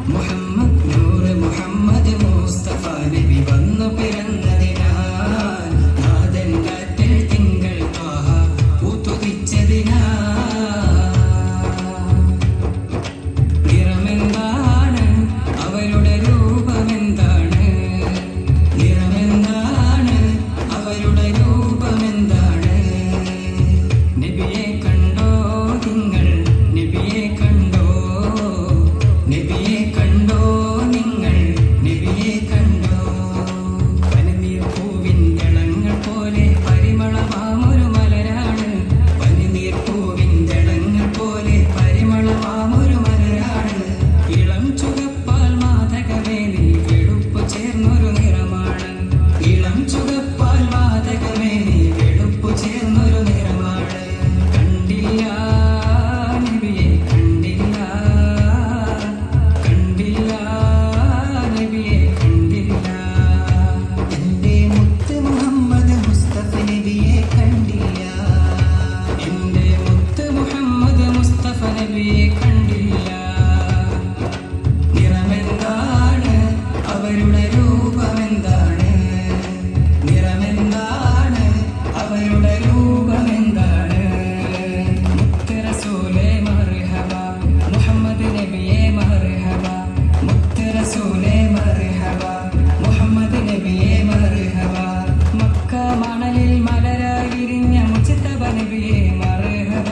മുഹമ്മദ് നൂറ് മുഹമ്മദ് മുസ്തഫ നബി വന്നു പിറന്നതിനാൽ നാഥൻ കാറ്റിൽ തിങ്കൾ ത്വാഹ പൂത്തുതിച്ചതിനാൽ നിറമെന്താണ് അവരുടെ രൂപമെന്താണ് നിറമെന്താണ് അവരുടെ രൂപമെന്താണ് നബിയെ കണ്ടോ നിങ്ങൾ നബിയെ കണ്ടോ നബിയെ കണ്ടോ നിങ്ങൾ നബിയെ കണ്ടോ പനിനീർ പൂവിൻ്റെ ഇളങ്ങൾ പോലെ പരിമളമാമൊരു മലരാണ് പനിനീർ പൂവിൻ്റെ ഇളങ്ങൾ പോലെ പരിമളമാമൊരു മലരാണ് ഇളം ചുകപ്പാൽ മാതകമേ നീ വെളുപ്പ് ചേർന്നൊരു നിറമാണ് ഇളം ചുകപ്പാൽ മാതകമേ നീ വെളുപ്പ് ചേർന്നൊരു നിറമാണ് കണ്ടില്ല നബിയെ കണ്ടില്ല കണ്ടില്ല നബിയെ കണ്ടില്ല എൻ്റെ മുത്ത് മുഹമ്മദ് മുസ്തഫ നബിയെ കണ്ടില്ല എൻ്റെ മുത്ത് മുഹമ്മദ് മുസ്തഫ നബിയെ കണ്ടില്ല നിറമെന്താണ് അവരുടെ രൂപമെന്താണ് നിറമെന്താണ് അവരുടെ രൂപമെന്താണ് മുത്ത് റസൂലേ മർഹബ മുഹമ്മദ് നബിയെ മർഹബ മുത്ത് റസൂലേ മർഹബ മുഹമ്മദ് നബിയെ മർഹബ മക്ക മണലിൽ മലരായി വിരിഞ്ഞ മുജ്തബ നബിയെ മർഹബ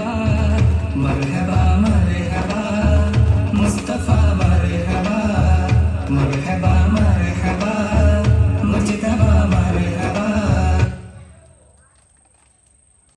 മർഹബ മർഹബ മുസ്തഫ മർഹബ മർഹബ മർഹബ